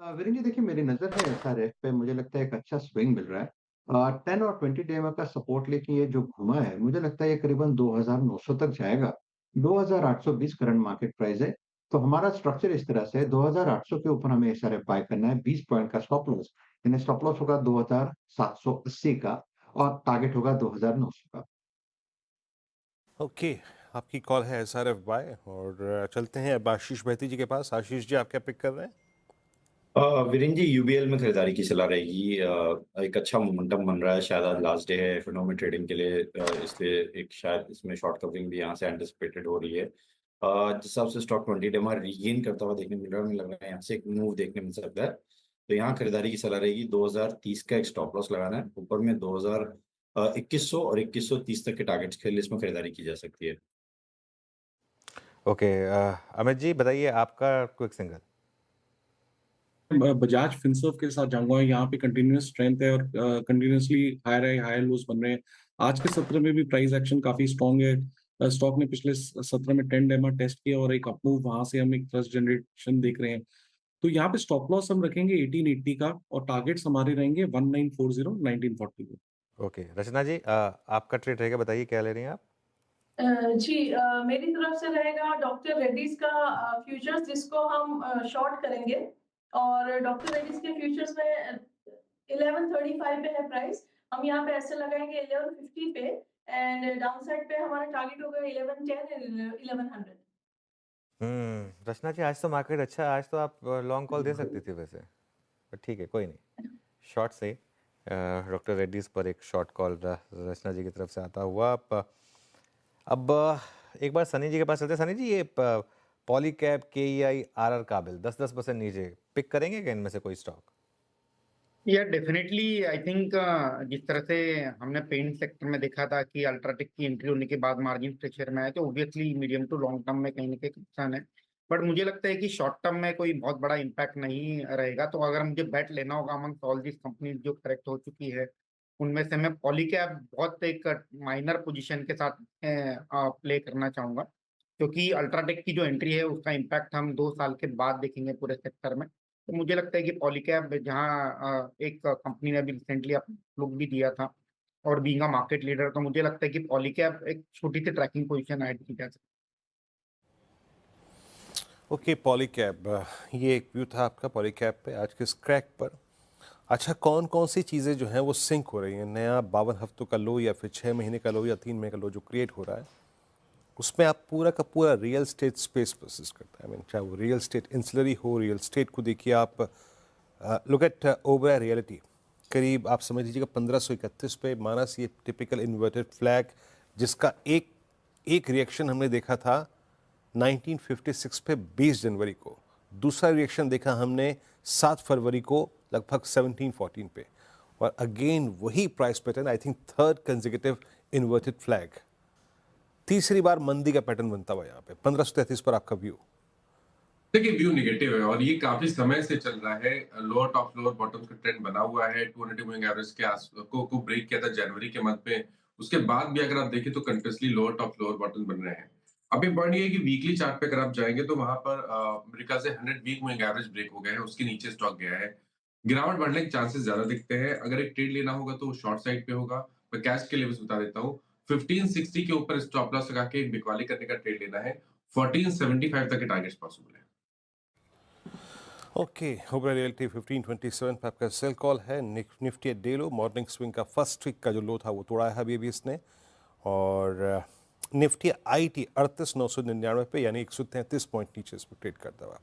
वीरेंद्र जी देखिए मेरी नज़र है एसआरएफ पे मुझे लगता है एक अच्छा स्विंग मिल रहा है। 10 और 20 डे का सपोर्ट लेके ये जो घुमा है मुझे लगता है ये करीबन 2900 तक जाएगा। 2820 करंट मार्केट प्राइस है। तो हमारा स्ट्रक्चर इस तरह से है 2800 के ऊपर हमें एसआरएफ बाय करना है 20 पॉइंट का स्टॉप लॉस। यानी स्टॉप लॉस होगा 2780 का और टारगेट होगा 2900 का। ओके, आपकी कॉल है एसआरएफ बाय और चलते हैं अब आशीष बहती जी के पास। आशीष जी, आप क्या पिक कर रहे हैं? वीरेंद्र जी, यूबीएल में खरीदारी की सलाह रहेगी। एक अच्छा मोमेंटम बन रहा है, शायद आज लास्ट डे है एफ में ट्रेडिंग के लिए, इसलिए एक शायद इसमें शॉर्ट कवरिंग भी यहाँ से एंटिसिपेटेड हो रही है। जिस हिसाब से स्टॉक 20 डे में रीगेन करता हुआ देखने मिल रहा है, मुझे लग रहा है यहाँ से एक मूव देखने मिल सकता है। तो यहाँ खरीदारी की सलाह रहेगी। 2030 का एक स्टॉप लॉस लगाना है, ऊपर में 2100 और 2130 तक के टारगेट्स के लिए इसमें खरीदारी की जा सकती है। ओके, अमित जी बताइए आपका क्विक सिंगल। बजाज फिनसर्व के साथ जाऊंगा। यहाँ पे कंटिन्यूअस स्ट्रेंथ है और कंटिन्यूअसली हायर लोज बन रहे हैं। आज के सत्र में भी प्राइस एक्शन काफी स्ट्रांग है। स्टॉक ने पिछले सत्र में 10 डेमा टेस्ट किया और एक अपमूव वहां से हम एक थ्रस्ट जनरेशन देख रहे हैं। तो यहाँ पे स्टॉप लॉस हम रखेंगे 1880 का और टारगेट्स हमारे रहेंगे 1940 1940 को। ओके, रचना जी, आपका ट्रेड रहेगा, बताइए क्या ले रही हैं आप? जी, मेरी तरफ से रहेगा डॉक्टर रेड्डीज का फ्यूचर्स, जिसको हम शॉर्ट करेंगे। और डॉक्टर रेड्डीज के फ्यूचर्स में 1135 पे है प्राइस। हम यहाँ पे ऐसे लगाएंगे 1150 पे, एंड डाउनसाइड पे हमारा टारगेट होगा 1110 एंड 1100। रचना जी, आज तो मार्केट अच्छा है, आज तो आप लॉन्ग कॉल दे सकती थी वैसे, पर ठीक है, कोई नहीं। शॉर्ट से डॉक्टर रेड्डीज पर एक शॉर्ट कॉल रचना जी की तरफ से आता हुआ। अब एक बार सनी जी के पास चलते हैं। सनी जी, ये पॉलीकैब केईआई आरआर काबिल 10% नीचे पिक करेंगे क्या इनमें से कोई स्टॉक? या डेफिनेटली आई थिंक जिस तरह से हमने पेंट सेक्टर में देखा था कि अल्ट्राटेक की एंट्री होने के बाद मार्जिन प्रेशर में आए, तो obviously medium to long term में कहीं ना कहीं कंसर्न है। बट मुझे लगता है कि शॉर्ट टर्म में कोई बहुत बड़ा इम्पैक्ट नहीं रहेगा। तो अगर मुझे बेट लेना होगा अमंग ऑल दिस कंपनीज जो करेक्ट हो चुकी है, उनमें से मैं पॉलीकैब बहुत एक माइनर पोजीशन के साथ प्ले करना चाहूंगा, क्योंकि अल्ट्राटेक की जो एंट्री है उसका इम्पैक्ट हम 2 साल के बाद देखेंगे पूरे सेक्टर में। तो मुझे लगता है कि पॉलीकैब, जहाँ एक कंपनी ने अभी रिसेंटली अपना लुक भी दिया था और बीइंग अ मार्केट लीडर, तो मुझे लगता है कि पॉलीकैब एक छोटी सी ट्रैकिंग पोजीशन ऐड की जा सकती ओके, पॉलीकैब, ये एक व्यू था आपका पॉलीकैब पे आज के स्क्रैक पर। अच्छा, कौन कौन सी चीज़ें जो हैं वो सिंक हो रही हैं? नया 52 हफ्तों का लो या फिर 6 महीने का लो या 3 महीने का लो जो क्रिएट हो रहा है, उसमें आप पूरा का पूरा रियल स्टेट स्पेस परसिस्ट करता है। आई मीन, चाहे वो रियल स्टेट इंसलरी हो, रियल स्टेट को देखिए आप, लुक एट ओवर रियलिटी। करीब आप समझ लीजिएगा 1531 पे मानस, ये टिपिकल इन्वर्टेड फ्लैग, जिसका एक एक रिएक्शन हमने देखा था 1956 पे 20 जनवरी को। दूसरा रिएक्शन देखा हमने 7 फरवरी को लगभग 1714 पे। और अगेन वही price pattern, I think third consecutive inverted flag. तीसरी बार मंदी का पैटर्न बनता हुआ यहाँ पे 1533 पर। आपका व्यू? देखिए, व्यू नेगेटिव है और ये काफी समय से चल रहा है। लोअर टॉप लोअर बॉटम का ट्रेंड बना हुआ है। 200 मूविंग एवरेज के आस को ब्रेक किया था जनवरी के मंथ में। उसके बाद भी अगर आप देखें तो continuously lower top lower bottom बन रहे हैं। अब एक पॉइंट ये है कि वीकली चार्ट पे अगर आप जाएंगे तो वहां पर मेरे ख्याल से 100 वीक मूविंग एवरेज ब्रेक हो गए हैं, उसके नीचे स्टॉक गया है। गिरावट बढ़ने के चांसेस ज्यादा दिखते हैं। अगर एक ट्रेड लेना होगा तो शॉर्ट साइड पे होगा। मैं कैश के लेवल्स बता देता हूँ। 1560 के ऊपर स्टॉप लॉस लगा के एक बिकवाली करने का ट्रेड लेना है। 1475 तक के टारगेट्स पॉसिबल है। ओके, ओबरा रियल्टी 1527 पे आपका सेल कॉल है। निफ्टी डे लो, मॉर्निंग स्विंग का फर्स्ट वीक का जो लो था वो तोड़ा है अभी इसने। और निफ्टी आईटी 38,999 पे, यानी 133 पॉइंट नीचे इस पर ट्रेड करता हुआ।